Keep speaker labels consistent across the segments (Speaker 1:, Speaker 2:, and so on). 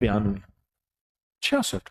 Speaker 1: 92, 66।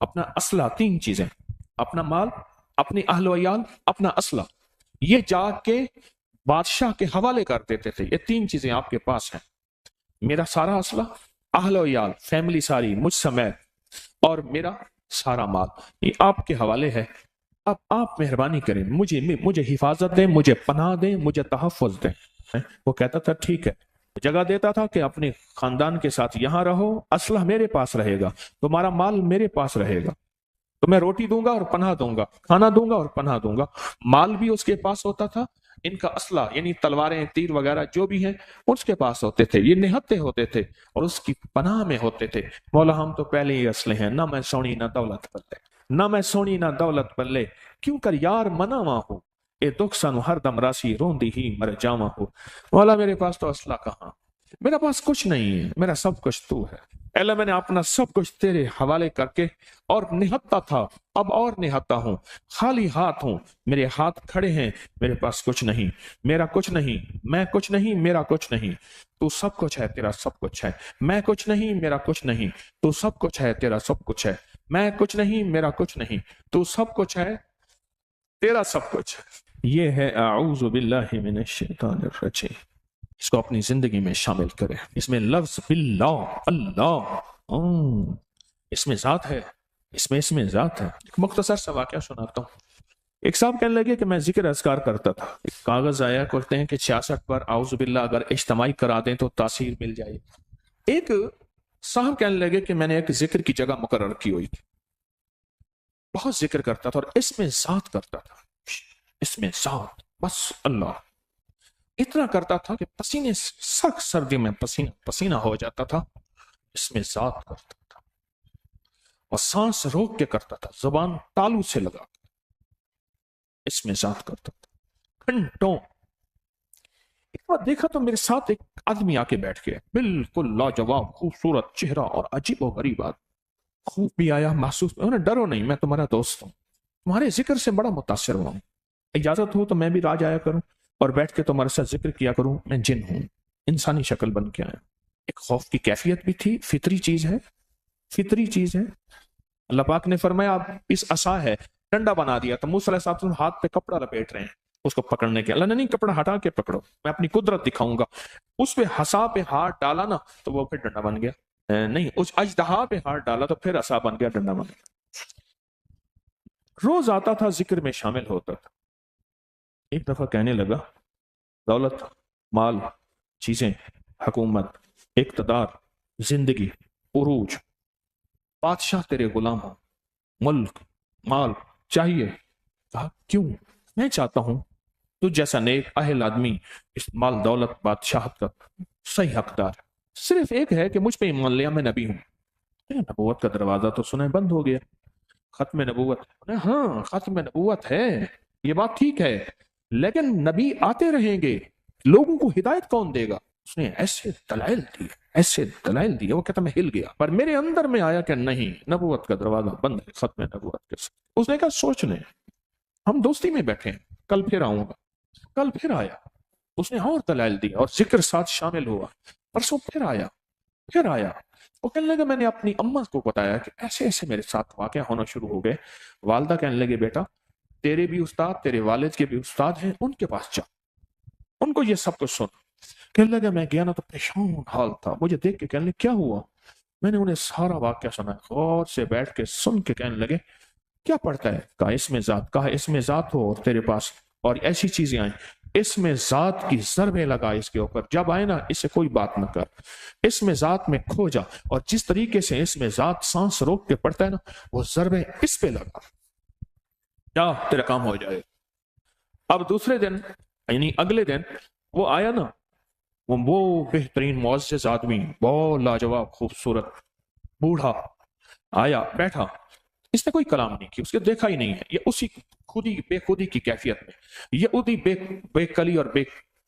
Speaker 1: اپنا اسلحہ، 3 چیزیں، اپنا مال، اپنی اہل و عیال، اپنا اسلحہ، یہ جا کے بادشاہ کے حوالے کر دیتے تھے. یہ 3 چیزیں آپ کے پاس ہیں، میرا سارا اسلحہ، اہل و عیال، فیملی ساری مجھ سمیت، اور میرا سارا مال یہ آپ کے حوالے ہے. اب آپ مہربانی کریں، مجھے حفاظت دیں، مجھے پناہ دیں، مجھے تحفظ دیں. وہ کہتا تھا ٹھیک ہے، جگہ دیتا تھا کہ اپنے خاندان کے ساتھ یہاں رہو، اسلحہ میرے پاس رہے گا، تمہارا مال میرے پاس رہے گا، تو میں روٹی دوں گا اور پناہ دوں گا، کھانا دوں گا اور پناہ دوں گا. مال بھی اس کے پاس ہوتا تھا، ان کا اسلحہ یعنی تلواریں، تیر وغیرہ جو بھی ہیں اس کے پاس ہوتے تھے، یہ نہتے ہوتے تھے اور اس کی پناہ میں ہوتے تھے. مولا ہم تو پہلے ہی اسلحے ہیں، نہ میں سونی نہ دولت بلے، نہ میں سونی نہ دولت بلے، کیوں کر یار مناواں ہو، اے دکھ سانو ہر دم راسی روندی ہی مر جاواں ہو. مولا میرے پاس تو اسلحہ کہاں، میرے پاس کچھ نہیں ہے، میرا سب کچھ تو ہے. اے اللہ میں نے اپنا سب کچھ تیرے حوالے کر کے اور نہتا تھا، اب اور نہتا ہوں، خالی ہاتھ ہوں، میرے ہاتھ کھڑے ہیں، میرے پاس کچھ نہیں، میرا کچھ نہیں، میں کچھ نہیں، میرا کچھ نہیں، تو سب کچھ ہے، تیرا سب کچھ ہے. میں کچھ نہیں، میرا کچھ نہیں، تو سب کچھ ہے، تیرا سب کچھ ہے. میں کچھ نہیں، میرا کچھ نہیں، تو سب کچھ ہے، تیرا سب کچھ ہے. یہ ہے اعوذ باللہ من الشیطان الرجیم. اس کو اپنی زندگی میں شامل کریں. اس میں لفظ باللہ، اللہ، اس میں ذات ہے، اس میں ذات ہے. ایک مختصر سا واقعہ سناتا ہوں. ایک صاحب کہنے لگے کہ میں ذکر اذکار کرتا تھا، ایک کاغذ آیا کرتے ہیں کہ 66 پر اعوذ باللہ اگر اجتماعی کرا دیں تو تاثیر مل جائے. ایک صاحب کہنے لگے کہ میں نے ایک ذکر کی جگہ مقرر کی ہوئی تھی، بہت ذکر کرتا تھا اور اس میں ذات کرتا تھا، اس میں ذات، بس اللہ اتنا کرتا تھا کہ پسینے، سخت سردی میں پسینہ پسینہ ہو جاتا تھا. اس میں ذات کرتا تھا اور سانس روک کے کرتا تھا، زبان تالو سے لگا کے اس میں ذات کرتا تھا گھنٹوں. ایک بار دیکھا تو میرے ساتھ ایک آدمی آ کے بیٹھ گیا، بالکل لاجواب خوبصورت چہرہ اور عجیب و غریب آدمی. خوب بھی آیا، محسوس، انہیں ڈرو نہیں، میں تمہارا دوست ہوں، تمہارے ذکر سے بڑا متاثر ہوا ہوں، اجازت ہو تو میں بھی راج آیا کروں اور بیٹھ کے تمہارے ساتھ ذکر کیا کروں. میں جن ہوں، انسانی شکل بن کے آیا. ایک خوف کی کیفیت بھی تھی، فطری چیز ہے، فطری چیز ہے. اللہ پاک نے فرمایا اب اس عصا ہے، ڈنڈا بنا دیا. تو موسیٰ علیہ السلام ہاتھ پہ کپڑا لپیٹ رہے ہیں اس کو پکڑنے کے. اللہ نے نہیں، کپڑا ہٹا کے پکڑو، میں اپنی قدرت دکھاؤں گا. اس پہ عصا پہ ہاتھ ڈالا نا تو وہ پھر ڈنڈا بن گیا. نہیں، اس اژدہا پہ ہاتھ ڈالا تو پھر عصا بن گیا، ڈنڈا بن گیا. روز آتا تھا، ذکر میں شامل ہوتا تھا. ایک دفعہ کہنے لگا دولت، مال، چیزیں، حکومت، اقتدار، زندگی، عروج، بادشاہ تیرے غلام ہوں، ملک، مال چاہیے. کہا کیوں؟ میں چاہتا ہوں تو جیسا نیک اہل آدمی اس مال، دولت، بادشاہت کا صحیح حقدار ہے. صرف ایک ہے کہ مجھ پہ ایمان لیا، میں نبی ہوں. نبوت کا دروازہ تو سنیں بند ہو گیا. ختم نبوت، ہاں ختم نبوت ہے، یہ بات ٹھیک ہے، لیکن نبی آتے رہیں گے، لوگوں کو ہدایت کون دے گا؟ اس نے ایسے دلائل دیے، ایسے دلائل دیے، وہ کہتا میں ہل گیا. پر میرے اندر میں آیا کہ نہیں، نبوت کا دروازہ بند ہے ختم نبوت کے ساتھ. اس نے کہا سوچ لیں، ہم دوستی میں بیٹھے ہیں، کل پھر آؤں گا. کل پھر آیا، اس نے اور دلائل دی اور ذکر ساتھ شامل ہوا. پرسوں پھر آیا، پھر آیا. وہ کہنے لگا میں نے اپنی اماں کو بتایا کہ ایسے ایسے میرے ساتھ واقعہ ہونا شروع ہو گئے. والدہ کہنے لگے بیٹا تیرے بھی استاد، تیرے والد کے بھی استاد ہیں، ان کے پاس جا، ان کو یہ سب کچھ سن. کہنے لگا میں گیا نا تو پریشان حال تھا. مجھے دیکھ کے کہنے لگے کیا ہوا؟ میں نے انہیں سارا واقعہ سنا، غور سے بیٹھ کے سن کے کہنے لگے کیا پڑھتا ہے؟ کہا اس میں ذات. کہا اس میں ذات ہو اور تیرے پاس اور ایسی چیزیں آئیں، اس میں ذات کی ضربیں لگا اس کے اوپر، جب آئے نا اس سے کوئی بات نہ کر، اس میں ذات میں کھو جا، اور جس طریقے سے اس میں ذات سانس روک کے پڑتا ہے نا وہ ضربیں اس پہ لگا، جا تیرا کام ہو جائے. اب دوسرے دن یعنی اگلے دن وہ آیا نا، وہ بہترین معزز آدمی، بہت لاجواب خوبصورت بوڑھا آیا، بیٹھا. اس نے کوئی کلام نہیں کی، اس کے دیکھا ہی نہیں ہے. یہ اسی خودی بے خودی کی کیفیت میں، یہ ادی بے کلی اور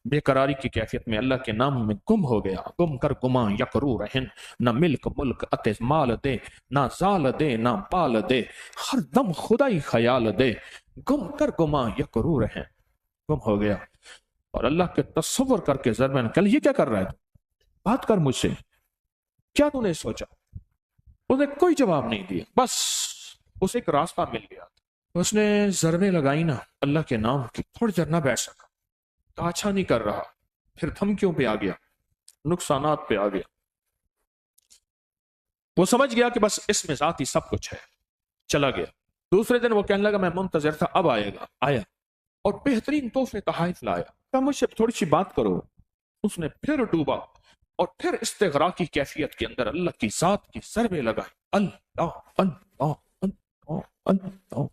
Speaker 1: بے قراری کی کیفیت میں اللہ کے نام میں گم ہو گیا. گم کر گماں یکرو رہن، نہ ملک ملک اتے مال دے، نہ زال دے نہ پال دے، ہر دم خدائی خیال دے، گم کر گماں یکرو رہن. گم ہو گیا اور اللہ کے تصور کر کے ضربن کل یہ کیا کر رہا ہے؟ بات کر مجھ سے، کیا تو نے سوچا؟ انہیں کوئی جواب نہیں دیا، بس اسے ایک راستہ مل گیا، اس نے ضربیں لگائی نا اللہ کے نام کی، تھوڑی دیر نہ بیٹھ سکا، کہا اچھا نہیں کر رہا، پھر دھمکیوں پہ آ گیا، نقصانات پہ آ گیا، وہ سمجھ گیا کہ بس اس میں ذاتی سب کچھ ہے، چلا گیا۔ دوسرے دن وہ کہنے لگا میں منتظر تھا، اب آئے گا، آیا اور بہترین تحفے تحائف لایا، کہا مجھ سے تھوڑی سی بات کرو۔ اس نے پھر ڈوبا اور پھر استغراق کی کیفیت کے اندر اللہ کی ذات کی ضربیں لگائے، اللہ اللہ اللہ اللہ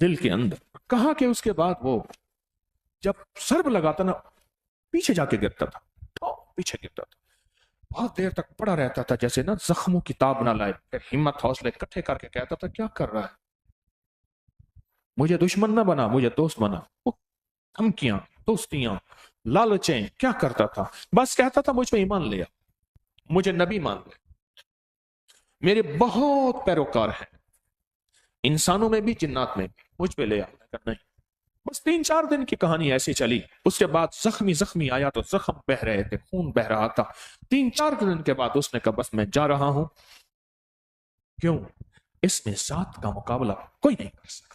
Speaker 1: دل کے اندر۔ کہا کہ اس کے بعد وہ جب ضرب لگاتا نا پیچھے جا کے گرتا تھا، پیچھے گرتا تھا، بہت دیر تک پڑا رہتا تھا جیسے نا زخموں کی تاب نہ لائے، پھر ہمت حوصلے اکٹھے کر کے کہتا تھا کیا کر رہا ہے، مجھے دشمن نہ بنا، مجھے دوست بنا۔ وہ دھمکیاں، دوستیاں، لالچیں کیا کرتا تھا، بس کہتا تھا مجھ پہ ایمان لیا، مجھے نبی مان لے، میرے بہت پیروکار ہیں انسانوں میں بھی جنات میں بھی، مجھ پہ لے آ۔ نہیں، بس 3-4 دن کی کہانی ایسی چلی، اس کے بعد زخمی آیا تو زخم بہ رہے تھے، خون بہ رہا تھا۔ 3-4 دن کے بعد اس نے کہا بس میں جا رہا ہوں، کیوں؟ اس میں ذات کا مقابلہ کوئی نہیں کر سکتا،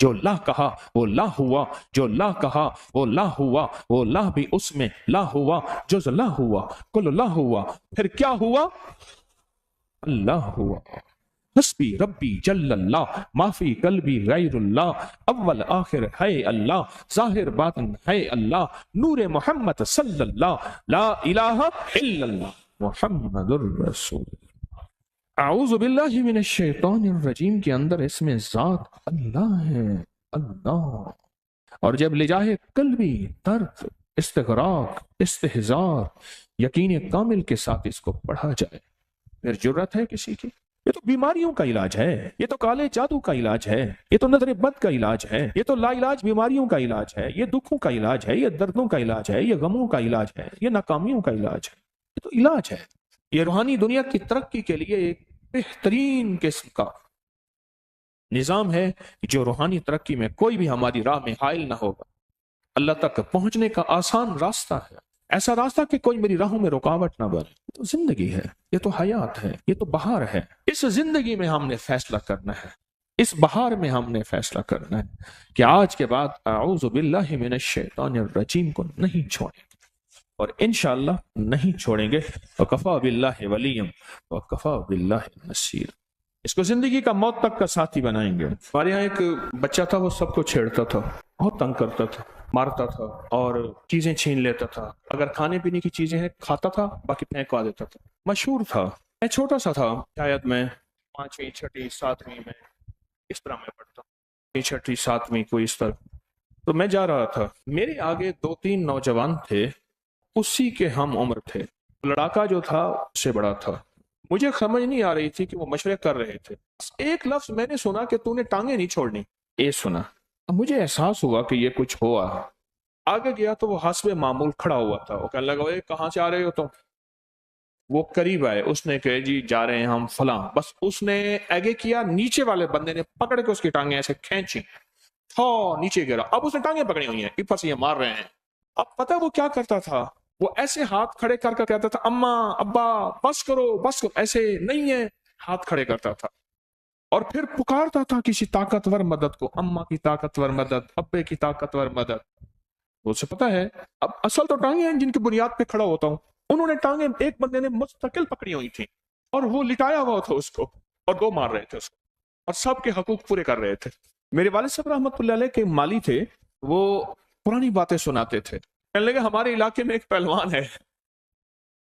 Speaker 1: جو لا کہا وہ لا ہوا، جو لا کہا وہ لا ہوا، وہ لا بھی اس میں لا ہوا، جز لا ہوا کل لا ہوا، پھر کیا ہوا؟ اللہ ہوا۔ حسبی ربی جل اللہ، معافی قلبی غیر اللہ، اول آخر ہے اللہ، ظاہر باطن ہے اللہ، نور محمد صلی اللہ، لا الہ الا اللہ محمد الرسول۔ اعوذ باللہ من الشیطان الرجیم کے اندر اس میں ذات اللہ ہے، اللہ۔ اور جب لجاہ قلبی، درد، استغراق، استحضار، یقین کامل کے ساتھ اس کو پڑھا جائے، پھر جرت ہے کسی کی؟ یہ تو بیماریوں کا علاج ہے، یہ تو کالے جادو کا علاج ہے، یہ تو نظر بد کا علاج ہے، یہ تو لا علاج بیماریوں کا علاج ہے، یہ دکھوں کا علاج ہے، یہ دردوں کا علاج ہے، یہ غموں کا علاج ہے، یہ ناکامیوں کا علاج ہے، یہ تو علاج ہے۔ یہ روحانی دنیا کی ترقی کے لیے ایک بہترین قسم کا نظام ہے، جو روحانی ترقی میں کوئی بھی ہماری راہ میں حائل نہ ہوگا، اللہ تک پہنچنے کا آسان راستہ ہے، ایسا راستہ کہ کوئی میری راہوں میں رکاوٹ نہ بنے۔ یہ تو زندگی ہے، یہ تو حیات ہے، یہ تو بہار ہے۔ اس زندگی میں ہم نے فیصلہ کرنا ہے، اس بہار میں ہم نے فیصلہ کرنا ہے کہ آج کے بعد اعوذ باللہ من الشیطان الرجیم کو نہیں چھوڑیں گے، اور انشاءاللہ نہیں چھوڑیں گے۔ وکفا باللہ ولیم وکفا باللہ نصیر۔ اس کو زندگی کا موت تک کا ساتھی بنائیں گے۔ ہمارے یہاں ایک بچہ تھا، وہ سب کو چھیڑتا تھا، بہت تنگ کرتا تھا، مارتا تھا اور چیزیں چھین لیتا تھا، اگر کھانے پینے کی چیزیں ہیں کھاتا تھا، باقی پھینکوا دیتا تھا، مشہور تھا۔ میں چھوٹا سا تھا، شاید میں 5ویں 6ٹھی 7ویں میں اس طرح میں پڑھتا، 6ٹھی 7ویں کوئی اس طرح۔ تو میں جا رہا تھا، میرے آگے 2-3 نوجوان تھے، اسی کے ہم عمر تھے، لڑاکا جو تھا اس سے بڑا تھا۔ مجھے سمجھ نہیں آ رہی تھی کہ وہ مشورے کر رہے تھے، ایک لفظ میں نے سنا کہ تو نے ٹانگیں نہیں چھوڑنی، یہ سنا۔ اب مجھے احساس ہوا کہ یہ کچھ ہوا۔ آگے گیا تو وہ حسب معمول کھڑا ہوا تھا، وہ کہنے لگا اے کہاں سے آ رہے ہو تم؟ وہ قریب آئے، اس نے کہا جی جا رہے ہیں ہم فلاں، بس اس نے آگے کیا، نیچے والے بندے نے پکڑ کے اس کی ٹانگیں ایسے کھینچی، نیچے گرا۔ اب اس نے ٹانگیں پکڑی ہوئی ہیں، اوپر سے یہ مار رہے ہیں۔ اب پتہ وہ کیا کرتا تھا، وہ ایسے ہاتھ کھڑے کر کر کہتا تھا اماں ابا بس کرو بس کرو، ایسے نہیں ہے، ہاتھ کھڑے کرتا تھا اور پھر پکارتا تھا کسی طاقتور مدد کو، اماں کی طاقتور مدد، ابے کی طاقتور مدد۔ اسے پتا ہے اب اصل تو ٹانگیں ہیں جن کی بنیاد پہ کھڑا ہوتا ہوں، انہوں نے ٹانگیں ایک بندے نے مستقل پکڑی ہوئی تھی اور وہ لٹایا ہوا تھا اس کو، اور 2 مار رہے تھے اس کو، اور سب کے حقوق پورے کر رہے تھے۔ میرے والد صاحب رحمۃ اللہ علیہ کے مالی تھے، وہ پرانی باتیں سناتے تھے، کہنے لگے ہمارے علاقے میں ایک پہلوان ہے،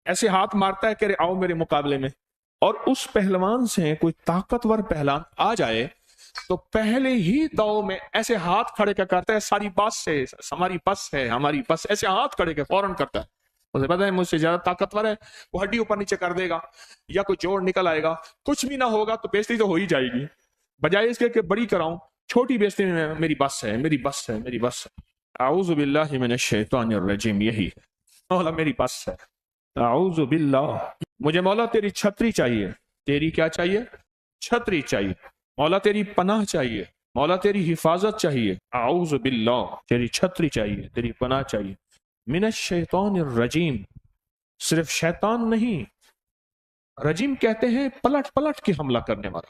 Speaker 1: ایسے ہاتھ مارتا ہے کہ آؤ میرے مقابلے میں، اور اس پہلوان سے کوئی طاقتور پہلوان آ جائے تو پہلے ہی دو میں ایسے ہاتھ کھڑے کر کرتا ہے، ساری بس ہے ہماری بس ہے ہماری بس، ایسے ہاتھ کھڑے کے فوراً کرتا ہے، اسے پتا ہے مجھ سے زیادہ طاقتور ہے، وہ ہڈی اوپر نیچے کر دے گا یا کوئی جوڑ نکل آئے گا، کچھ بھی نہ ہوگا تو بےزتی تو ہو ہی جائے گی، بجائے اس کے کہ بڑی کراؤں، چھوٹی بےزتی میں میری بس ہے میری بس ہے میری بس ہے۔ اعوذ باللہ من الشیطان الرجیم، یہی مولا میری بس ہے، اعوذ باللہ، مجھے مولا تیری چھتری چاہیے، تیری کیا چاہیے؟ چھتری چاہیے، مولا تیری پناہ چاہیے، مولا تیری حفاظت چاہیے، اعوذ باللہ، تیری چھتری چاہیے، تیری پناہ چاہیے، من الشیطان الرجیم، صرف شیطان نہیں، رجیم کہتے ہیں پلٹ پلٹ کے حملہ کرنے والا،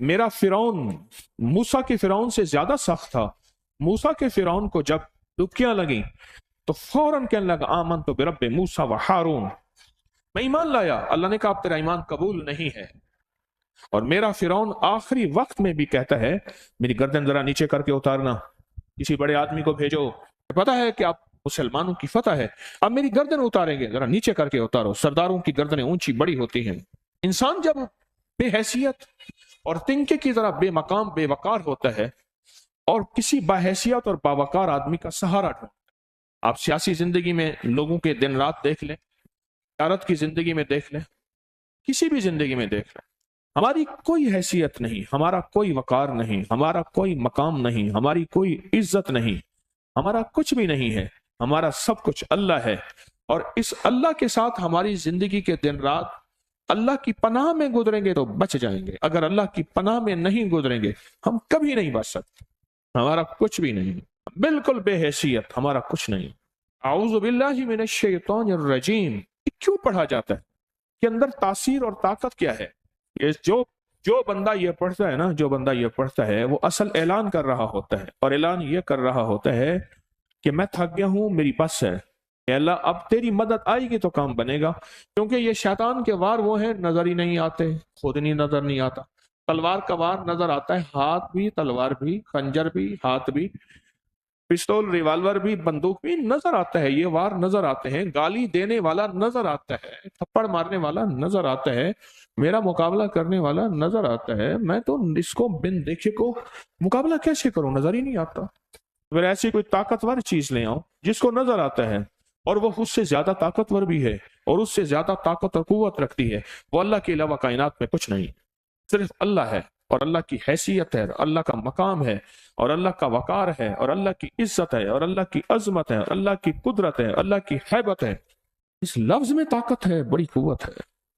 Speaker 1: میرا فرعون موسیٰ کے فرعون سے زیادہ سخت تھا. موسیٰ کے فرعون کو جب دبکیاں لگیں تو فوراً کہنے لگا آمنت برب موسیٰ و ہارون، میں ایمان لایا. اللہ نے کہا اب تیرا ایمان قبول نہیں ہے. اور میرا فرعون آخری وقت میں بھی کہتا ہے میری گردن ذرا نیچے کر کے اتارنا، کسی بڑے آدمی کو بھیجو، پتا ہے کہ آپ مسلمانوں کی فتح ہے، اب میری گردن اتاریں گے، ذرا نیچے کر کے اتارو. سرداروں کی گردنیں اونچی بڑی ہوتی ہیں. انسان جب بے حیثیت اور تنکے کی ذرا بے مقام بے وقار ہوتا ہے اور کسی باحیثیت اور باوقار آدمی کا سہارا ڈھونڈتا ہے. آپ سیاسی زندگی میں لوگوں کے دن رات دیکھ لیں، تجارت کی زندگی میں دیکھ لیں، کسی بھی زندگی میں دیکھ لیں، ہماری کوئی حیثیت نہیں، ہمارا کوئی وقار نہیں، ہمارا کوئی مقام نہیں، ہماری کوئی عزت نہیں، ہمارا کچھ بھی نہیں ہے. ہمارا سب کچھ اللہ ہے. اور اس اللہ کے ساتھ ہماری زندگی کے دن رات اللہ کی پناہ میں گزریں گے تو بچ جائیں گے. اگر اللہ کی پناہ میں نہیں گزریں گے ہم کبھی نہیں بچ سکتے. ہمارا کچھ بھی نہیں، بالکل بے حیثیت، ہمارا کچھ نہیں. اعوذ باللہ من الشیطان الرجیم کیوں پڑھا جاتا ہے؟ کہ اندر تاثیر اور طاقت کیا ہے؟ یہ جو بندہ یہ پڑھتا ہے نا، جو بندہ یہ پڑھتا ہے وہ اصل اعلان کر رہا ہوتا ہے. اور اعلان یہ کر رہا ہوتا ہے کہ میں تھک گیا ہوں، میری بس ہے، اے اللہ اب تیری مدد آئے گی تو کام بنے گا. کیونکہ یہ شیطان کے وار وہ ہیں نظر ہی نہیں آتے، خود نہیں نظر نہیں آتا. تلوار کا وار نظر آتا ہے، ہاتھ بھی، تلوار بھی، خنجر بھی، ہاتھ بھی، پستول، ریوالور بھی، بندوق بھی نظر آتا ہے. یہ وار نظر آتے ہیں. گالی دینے والا نظر آتا ہے، تھپڑ مارنے والا نظر آتا ہے، میرا مقابلہ کرنے والا نظر آتا ہے. میں تو اس کو بن دیکھے کو مقابلہ کیسے کروں، نظر ہی نہیں آتا. پھر ایسی کوئی طاقتور چیز لے آؤ جس کو نظر آتا ہے اور وہ اس سے زیادہ طاقتور بھی ہے اور اس سے زیادہ طاقت اور قوت رکھتی ہے. وہ اللہ کے علاوہ کائنات میں کچھ نہیں، صرف اللہ ہے. اور اللہ کی حیثیت ہے، اور اللہ کا مقام ہے، اور اللہ کا وقار ہے، اور اللہ کی عزت ہے، اور اللہ کی عظمت ہے، اور اللہ کی قدرت ہے، اللہ کی حیبت ہے. اس لفظ میں طاقت ہے، بڑی قوت ہے.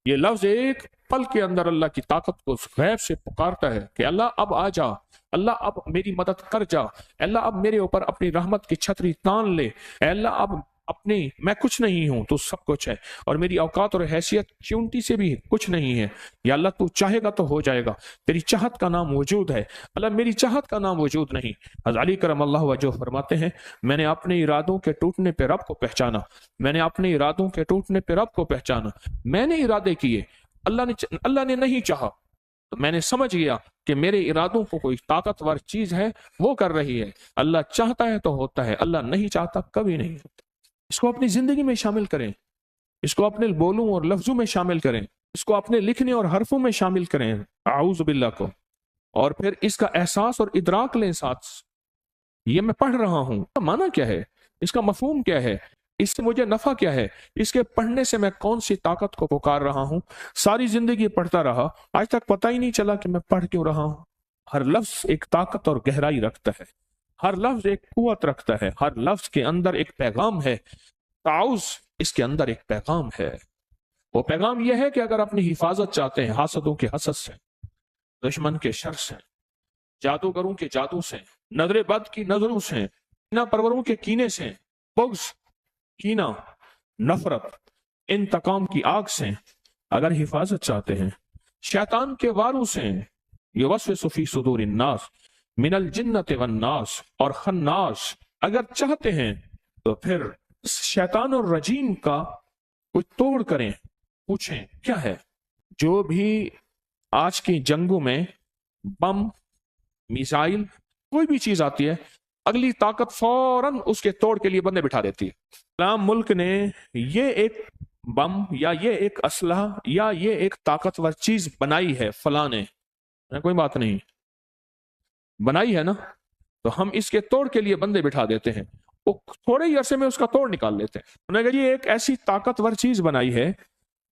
Speaker 1: یہ لفظ ایک پل کے اندر اللہ کی طاقت کو غیب سے پکارتا ہے کہ اللہ اب آ جا، اللہ اب میری مدد کر جا، اللہ اب میرے اوپر اپنی رحمت کی چھتری تان لے، اے اللہ اب اپنی میں کچھ نہیں ہوں، تو سب کچھ ہے، اور میری اوقات اور حیثیت چونٹی سے بھی کچھ نہیں ہے. یا اللہ تو چاہے گا تو ہو جائے گا، تیری چاہت کا نام وجود ہے. اللہ میری چاہت کا نام وجود نہیں. حضرت علی کرم اللہ وجہ فرماتے ہیں میں نے اپنے ارادوں کے ٹوٹنے پہ رب کو پہچانا، میں نے اپنے ارادوں کے ٹوٹنے پہ رب کو پہچانا. میں نے ارادے کیے، اللہ نے نہیں چاہا، تو میں نے سمجھ گیا کہ میرے ارادوں کو کوئی طاقتور چیز ہے وہ کر رہی ہے. اللہ چاہتا ہے تو ہوتا ہے، اللہ نہیں چاہتا کبھی نہیں ہوتا. اس کو اپنی زندگی میں شامل کریں، اس کو اپنے بولوں اور لفظوں میں شامل کریں، اس کو اپنے لکھنے اور حرفوں میں شامل کریں، اعوذ باللہ کو. اور پھر اس کا احساس اور ادراک لیں ساتھ. یہ میں پڑھ رہا ہوں، معنی کیا ہے، اس کا مفہوم کیا ہے، اس سے مجھے نفع کیا ہے، اس کے پڑھنے سے میں کون سی طاقت کو پکار رہا ہوں. ساری زندگی پڑھتا رہا، آج تک پتہ ہی نہیں چلا کہ میں پڑھ کیوں رہا ہوں. ہر لفظ ایک طاقت اور گہرائی رکھتا ہے، ہر لفظ ایک قوت رکھتا ہے، ہر لفظ کے اندر ایک پیغام ہے. تعوذ اس کے اندر ایک پیغام ہے. وہ پیغام یہ ہے کہ اگر اپنی حفاظت چاہتے ہیں حاسدوں کے حسد سے، دشمن کے شر سے، جادوگروں کے جادو سے، نظر بد کی نظروں سے، کینہ پروروں کے کینے سے، بغض، کینہ، نفرت، انتقام کی آگ سے اگر حفاظت چاہتے ہیں، شیطان کے واروں سے، یوسوس فی صدور الناس من الجنت والناس اور خناس اگر چاہتے ہیں، تو پھر شیطان اور رجیم کا کوئی توڑ کریں. پوچھیں کیا ہے. جو بھی آج کی جنگوں میں بم، میزائل، کوئی بھی چیز آتی ہے، اگلی طاقت فوراً اس کے توڑ کے لیے بندے بٹھا دیتی ہے. اسلام ملک نے یہ ایک بم یا یہ ایک اسلحہ یا یہ ایک طاقتور چیز بنائی ہے، فلاں نے، کوئی بات نہیں بنائی ہے نا، تو ہم اس کے توڑ کے لیے بندے بٹھا دیتے ہیں. وہ تھوڑے ہی عرصے میں اس کا توڑ نکال لیتے ہیں. انہوں نے کہا یہ ایک ایسی طاقتور چیز بنائی ہے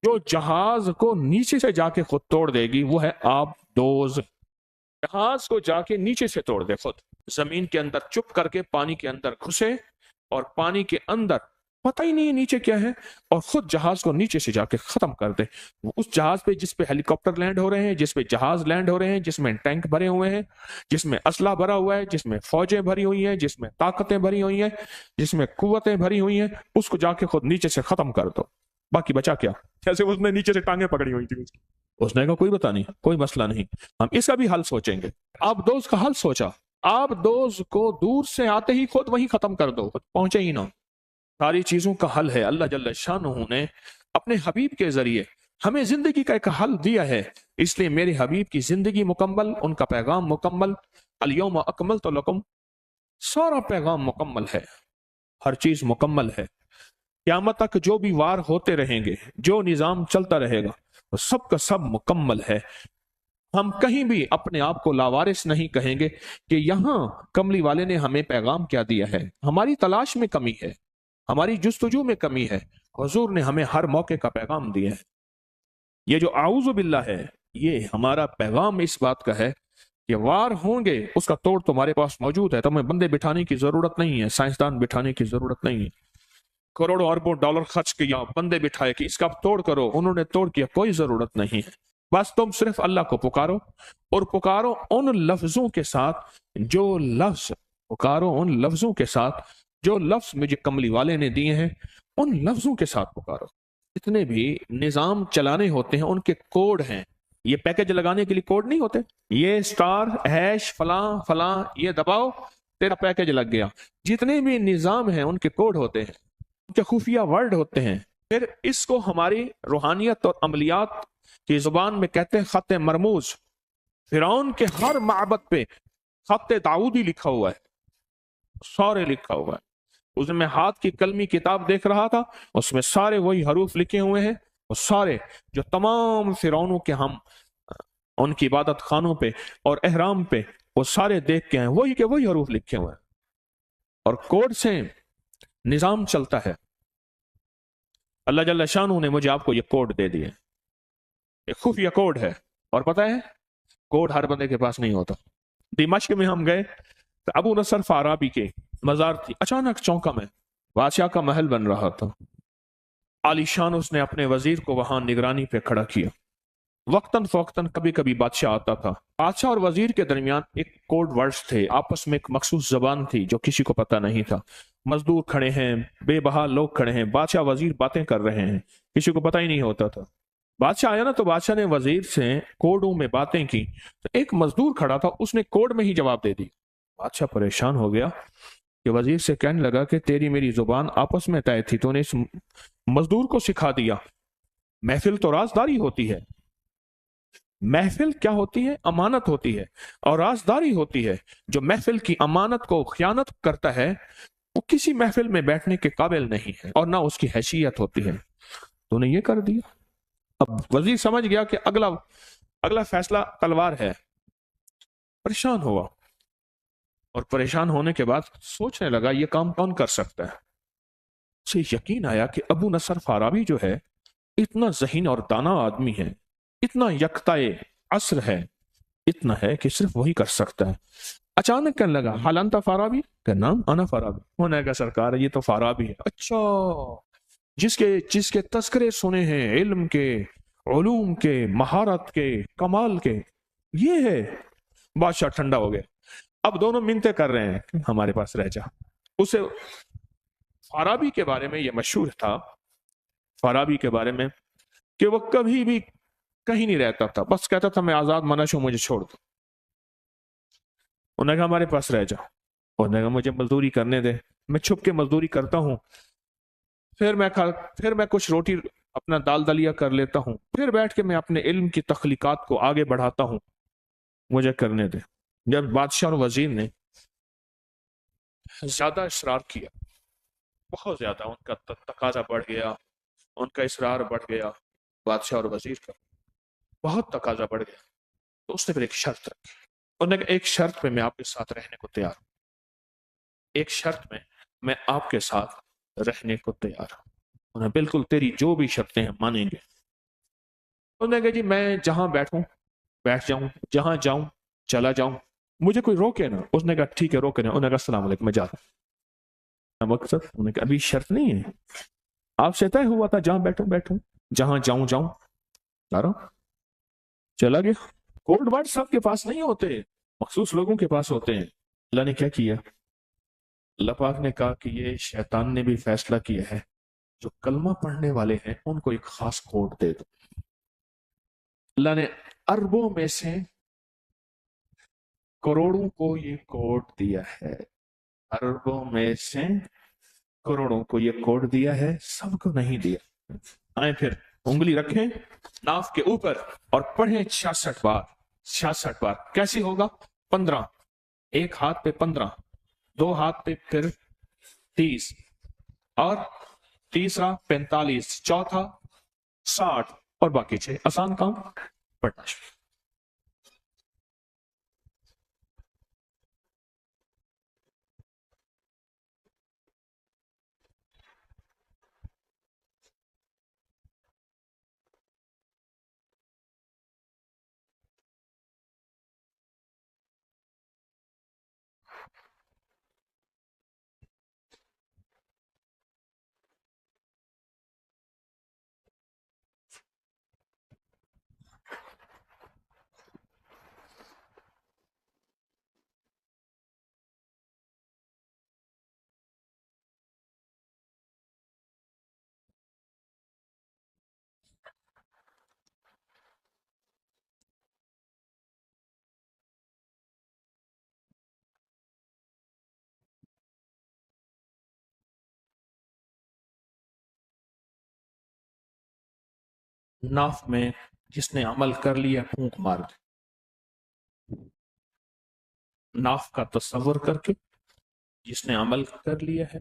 Speaker 1: جو جہاز کو نیچے سے جا کے خود توڑ دے گی. وہ ہے آب دوز. جہاز کو جا کے نیچے سے توڑ دے، خود زمین کے اندر چپ کر کے پانی کے اندر گھسے اور پانی کے اندر پتہ ہی نہیں نیچے کیا ہے، اور خود جہاز کو نیچے سے جا کے ختم کر دے. اس جہاز پہ جس پہ ہیلی کاپٹر لینڈ ہو رہے ہیں، جس پہ جہاز لینڈ ہو رہے ہیں، جس میں ٹینک بھرے ہوئے ہیں، جس میں اسلحہ بھرا ہوا ہے، جس میں فوجیں بھری ہوئی ہیں، جس میں طاقتیں بھری ہوئی ہیں، جس میں قوتیں بھری ہوئی ہیں، اس کو جا کے خود نیچے سے ختم کر دو. باقی بچا کیا؟ جیسے اس نے نیچے سے ٹانگیں پکڑی ہوئی تھی اس کی. اس نے کہا کوئی بتا نہیں، کوئی مسئلہ نہیں، ہم اس کا بھی حل سوچیں گے۔ آپ دوست کا حل سوچا، آپ دوست کو دور سے آتے ہی خود وہیں ختم کر دو، خود پہنچے ہی نہ۔ ساری چیزوں کا حل ہے، اللہ جل شانہ نے اپنے حبیب کے ذریعے ہمیں زندگی کا ایک حل دیا ہے، اس لیے میرے حبیب کی زندگی مکمل، ان کا پیغام مکمل، الیوم اکملت لکم، سارا پیغام مکمل ہے، ہر چیز مکمل ہے۔ قیامت تک جو بھی وار ہوتے رہیں گے، جو نظام چلتا رہے گا، وہ سب کا سب مکمل ہے۔ ہم کہیں بھی اپنے آپ کو لاوارث نہیں کہیں گے کہ یہاں کملی والے نے ہمیں پیغام کیا دیا ہے، ہماری تلاش میں کمی ہے، ہماری جستجو میں کمی ہے۔ حضور نے ہمیں ہر موقع کا پیغام دیا ہے۔ یہ جو اعوذ باللہ ہے، یہ ہمارا پیغام اس بات کا ہے کہ وار ہوں گے، اس کا توڑ تمہارے پاس موجود ہے، تمہیں بندے بٹھانے کی ضرورت نہیں ہے، سائنسدان بٹھانے کی ضرورت نہیں ہے، کروڑوں اربوں ڈالر خرچ کیا، بندے بٹھائے کہ اس کا توڑ کرو، انہوں نے توڑ کیا، کوئی ضرورت نہیں ہے۔ بس تم صرف اللہ کو پکارو، اور پکارو ان لفظوں کے ساتھ جو لفظ، پکارو ان لفظوں کے ساتھ جو لفظ مجھے کملی والے نے دیے ہیں، ان لفظوں کے ساتھ پکارو۔ جتنے بھی نظام چلانے ہوتے ہیں ان کے کوڈ ہیں، یہ پیکج لگانے کے لیے کوڈ نہیں ہوتے، یہ سٹار ہیش فلاں فلاں یہ دباؤ تیرا پیکج لگ گیا۔ جتنے بھی نظام ہیں ان کے کوڈ ہوتے ہیں، ان کے خفیہ ورڈ ہوتے ہیں۔ پھر اس کو ہماری روحانیت اور عملیات کی زبان میں کہتے ہیں خط مرموز۔ فرعون کے ہر معبد پہ خط داؤدی لکھا ہوا ہے، سارے لکھا ہوا ہے۔ اس میں ہاتھ کی قلمی کتاب دیکھ رہا تھا، اس میں سارے وہی حروف لکھے ہوئے ہیں، وہ سارے جو تمام فرعونوں کے ہم ان کی عبادت خانوں پہ اور احرام پہ وہ سارے دیکھ کے ہیں، وہی کے وہی حروف لکھے ہوئے ہیں، اور کوڈ سے نظام چلتا ہے۔ اللہ جل شانہ نے مجھے آپ کو یہ کوڈ دے دیے، ایک خفیہ کوڈ ہے، اور پتہ ہے کوڈ ہر بندے کے پاس نہیں ہوتا۔ دمشق میں ہم گئے تو ابو نصر فارابی کے مزار تھی، اچانک چونکا میں، بادشاہ کا محل بن رہا تھا، عالی شان اس نے اپنے وزیر کو وہاں نگرانی پہ کھڑا کیا۔ وقتاً فوقتاً کبھی کبھی بادشاہ آتا تھا، بادشاہ اور وزیر کے درمیان ایک کوڈ ورڈز تھے، آپس میں ایک مخصوص زبان تھی جو کسی کو پتہ نہیں تھا۔ مزدور کھڑے ہیں، بے بہا لوگ کھڑے ہیں، بادشاہ وزیر باتیں کر رہے ہیں، کسی کو پتہ ہی نہیں ہوتا تھا۔ بادشاہ آیا نا تو بادشاہ نے وزیر سے کوڈوں میں باتیں کی، تو ایک مزدور کھڑا تھا، اس نے کوڈ میں ہی جواب دے دی۔ بادشاہ پریشان ہو گیا کہ وزیر سے کہنے لگا کہ تیری میری زبان آپس میں طے تھی، تو نے اس مزدور کو سکھا دیا۔ محفل تو رازداری ہوتی ہے، محفل کیا ہوتی ہے؟ امانت ہوتی ہے، اور رازداری ہوتی ہے۔ جو محفل کی امانت کو خیانت کرتا ہے وہ کسی محفل میں بیٹھنے کے قابل نہیں ہے، اور نہ اس کی حیثیت ہوتی ہے۔ تو نے یہ کر دیا۔ اب وزیر سمجھ گیا کہ اگلا فیصلہ تلوار ہے، پریشان ہوا، اور پریشان ہونے کے بعد سوچنے لگا یہ کام کون کر سکتا ہے۔ اسے یقین آیا کہ ابو نصر فارابی جو ہے اتنا ذہین اور دانا آدمی ہے، اتنا یکتائے عصر ہے، اتنا ہے کہ صرف وہی کر سکتا ہے۔ اچانک کہنے لگا حال انت فارابی، کہ نام انا فارابی، ہونے کا سرکار یہ تو فارابی ہے۔ اچھا، جس کے تذکرے سنے ہیں علم کے، علوم کے، مہارت کے، کمال کے، یہ ہے۔ بادشاہ ٹھنڈا ہو گیا، اب دونوں منتیں کر رہے ہیں کہ ہمارے پاس رہ جا۔ اسے فارابی کے بارے میں یہ مشہور تھا، فارابی کے بارے میں، کہ وہ کبھی بھی کہیں نہیں رہتا تھا، بس کہتا تھا میں آزاد منش ہوں، مجھے چھوڑ دو۔ انہوں نے کہا ہمارے پاس رہ جا، انہوں نے کہا مجھے مزدوری کرنے دے، میں چھپ کے مزدوری کرتا ہوں، پھر میں کچھ روٹی اپنا دال دلیا کر لیتا ہوں، پھر بیٹھ کے میں اپنے علم کی تخلیقات کو آگے بڑھاتا ہوں، مجھے کرنے دے۔ جب بادشاہ اور وزیر نے زیادہ اصرار کیا، بہت زیادہ، ان کا تقاضا بڑھ گیا، ان کا اصرار بڑھ گیا، بادشاہ اور وزیر کا بہت تقاضا بڑھ گیا، تو اس نے پھر ایک شرط رکھی۔ انہوں نے کہا ایک شرط پہ میں آپ کے ساتھ رہنے کو تیار ہوں، ایک شرط میں میں آپ کے ساتھ رہنے کو تیار ہوں۔ انہیں بالکل تیری جو بھی شرطیں ہیں مانیں گے۔ انہوں نے کہا جی میں جہاں بیٹھوں بیٹھ جاؤں، جہاں جاؤں چلا جاؤں، مجھے کوئی روکے نا۔ اس نے کہا ٹھیک ہے، روکے نا۔ انہوں نے کہا السلام علیکم، میں جاتا ہوں۔ مقصد انہوں نے کہا ابھی شرط نہیں ہے، آپ سے طے ہوا تھا جہاں بیٹھوں بیٹھوں، جہاں جاؤں جاؤں، جا رہا ہوں، چلا گیا۔ کوڈ ورڈ سب کے پاس نہیں ہوتے، مخصوص لوگوں کے پاس ہوتے ہیں۔ اللہ نے کیا کیا؟ اللہ پاک نے کہا کہ یہ شیطان نے بھی فیصلہ کیا ہے، جو کلمہ پڑھنے والے ہیں ان کو ایک خاص کوڈ دے دو۔ اللہ نے اربوں میں سے کروڑوں کو یہ کوڈ دیا ہے، اربوں میں سے کروڑوں کو یہ کوڈ دیا ہے، سب کو نہیں دیا۔ آئیں پھر انگلی رکھیں ناف کے اوپر اور پڑھیں 66 بار، 66 بار۔ کیسی ہوگا؟ 15، ایک ہاتھ پہ 15، دو ہاتھ پہ پھر 30، اور تیسرا 45، چوتھا 60، اور باقی 6۔ آسان کام، پڑھنا شروع۔ ناف میں جس نے عمل کر لیا پھونک مار دے، ناف کا تصور کر کے جس نے عمل کر لیا ہے